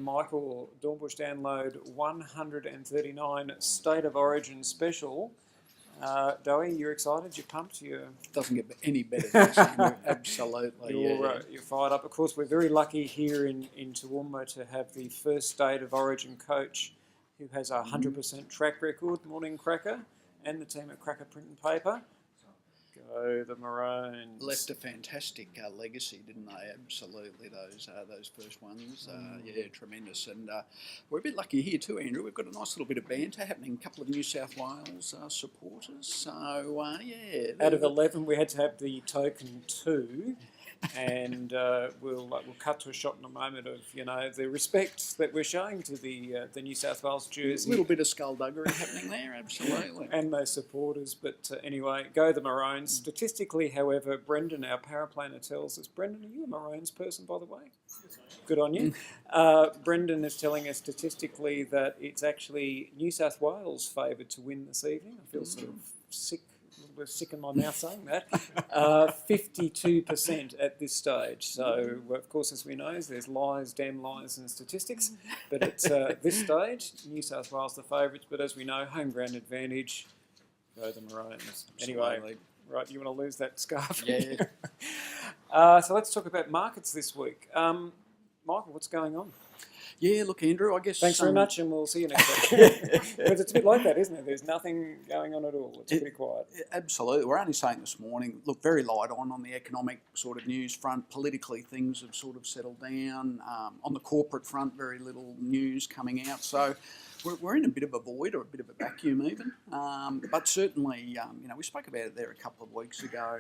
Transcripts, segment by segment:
Michael Dornbusch download 139 State of Origin special. Dowie, you're excited? You're pumped? Doesn't get any better than this, Andrew. Absolutely, You're fired up. Of course, we're very lucky here in Toowoomba to have the first State of Origin coach who has a 100% track record. Morning, Cracker, and the team at Cracker Print and Paper. Go the Maroons. Left a fantastic legacy, didn't they? Absolutely, those first ones. Tremendous. And we're a bit lucky here too, Andrew. We've got a nice little bit of banter happening. A couple of New South Wales supporters. So, Out of 11, we had to have the token 2. And we'll cut to a shot in a moment of the respect that we're showing to the New South Wales jersey. A little bit of skullduggery happening there, absolutely. And those supporters, but anyway, go the Maroons. Statistically, however, Brendan, our paraplanner, tells us. Brendan, are you a Maroons person, by the way? Good on you. Brendan is telling us statistically that it's actually New South Wales favoured to win this evening. I feel sort of sick. We're sick in my mouth saying that. 52% at this stage. So, of course, as we know, there's lies, damn lies in statistics. But at this stage, New South Wales the favourites. But as we know, home ground advantage, go the Maroons. Anyway, right, you want to lose that scarf? Yeah. So let's talk about markets this week. Michael, what's going on? Yeah, look, Andrew, I guess... Thanks very much, and we'll see you next week. But it's a bit like that, isn't it? There's nothing going on at all. It's pretty quiet. Absolutely. We're only saying this morning, look, very light on the economic sort of news front. Politically, things have sort of settled down. On the corporate front, very little news coming out. So we're in a bit of a void, or a bit of a vacuum even. But certainly, we spoke about it there a couple of weeks ago.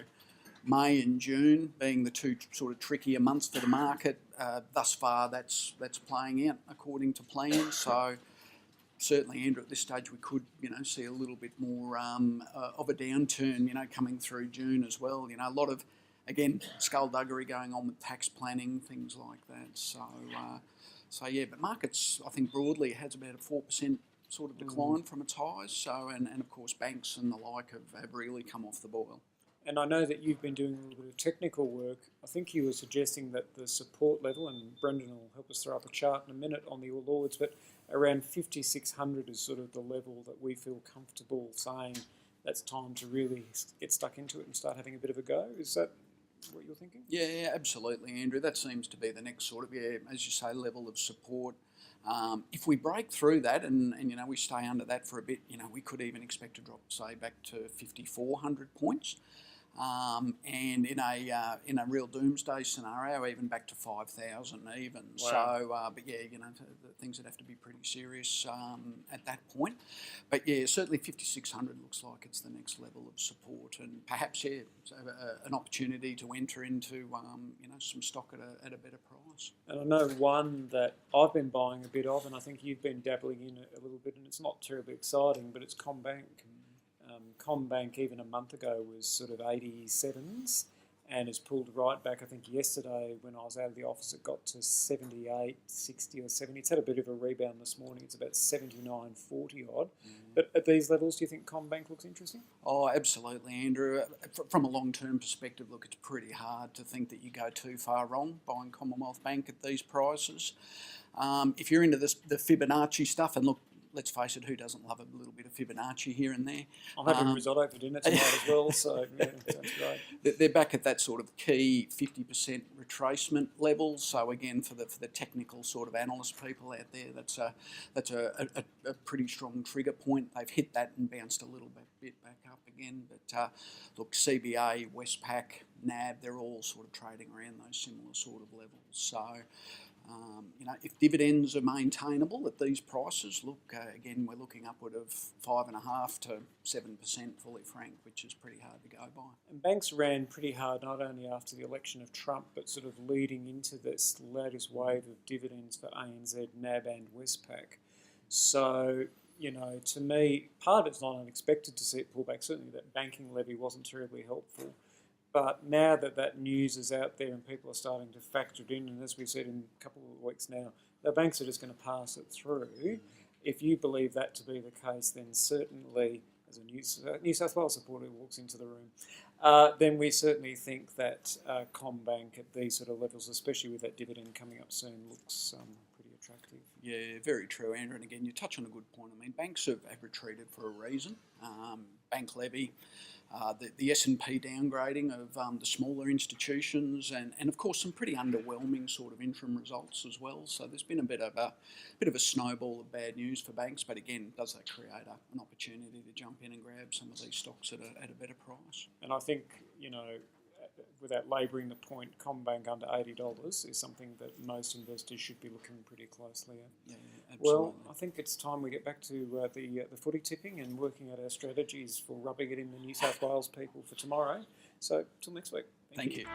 May and June being the two sort of trickier months for the market. Thus far, that's playing out according to plan. So certainly, Andrew, at this stage, we could see a little bit more of a downturn, coming through June as well. A lot of, again, skullduggery going on with tax planning, things like that. So but markets, I think broadly has about a 4% sort of decline from its highs. So and of course banks and the like have really come off the boil. And I know that you've been doing a little bit of technical work. I think you were suggesting that the support level, and Brendan will help us throw up a chart in a minute on the All Ords, but around 5,600 is sort of the level that we feel comfortable saying that's time to really get stuck into it and start having a bit of a go. Is that what you're thinking? Yeah, absolutely, Andrew. That seems to be the next sort of, as you say, level of support. If we break through that and we stay under that for a bit, we could even expect to drop, say, back to 5,400 points. And in a real doomsday scenario, even back to 5,000 even. Wow. So, things would have to be pretty serious at that point. But yeah, certainly 5,600 looks like it's the next level of support, and perhaps an opportunity to enter into some stock at a better price. And I know one that I've been buying a bit of, and I think you've been dabbling in it a little bit, and it's not terribly exciting, but it's CommBank. CommBank even a month ago was sort of 87s and has pulled right back. I think yesterday when I was out of the office it got to 78, 60 or 70. It's had a bit of a rebound this morning. It's about 79.40 odd. But at these levels, do you think CommBank looks interesting? Oh, absolutely, Andrew. From a long-term perspective, look, it's pretty hard to think that you go too far wrong buying Commonwealth Bank at these prices. If you're into the Fibonacci stuff, and look, let's face it, who doesn't love a little bit of Fibonacci here and there? I'm having risotto for dinner tonight as well, so yeah, sounds great. They're back at that sort of key 50% retracement level. So again, for the technical sort of analyst people out there, that's a pretty strong trigger point. They've hit that and bounced a little bit back up again. But look, CBA, Westpac, NAB, they're all sort of trading around those similar sort of levels. So. If dividends are maintainable at these prices, look, again, we're looking upward of 5.5% to 7% fully franked, which is pretty hard to go by. And banks ran pretty hard not only after the election of Trump, but sort of leading into this latest wave of dividends for ANZ, NAB and Westpac. So, to me, part of it's not unexpected to see it pull back. Certainly that banking levy wasn't terribly helpful. But now that news is out there and people are starting to factor it in, and as we said in a couple of weeks now, the banks are just going to pass it through. If you believe that to be the case, then certainly, as a New South Wales supporter who walks into the room, then we certainly think that CommBank at these sort of levels, especially with that dividend coming up soon, looks pretty attractive. Yeah, very true, Andrew. And again, you touch on a good point. I mean, banks have retreated for a reason. Bank levy, the S&P downgrading of the smaller institutions, and of course some pretty underwhelming sort of interim results as well. So there's been a bit of a snowball of bad news for banks. But again, does that create an opportunity to jump in and grab some of these stocks at a better price? And I think, without labouring the point, CommBank under $80 is something that most investors should be looking pretty closely at. Yeah, absolutely. Well, I think it's time we get back to the footy tipping and working out our strategies for rubbing it in the New South Wales people for tomorrow. So, till next week. Thank you.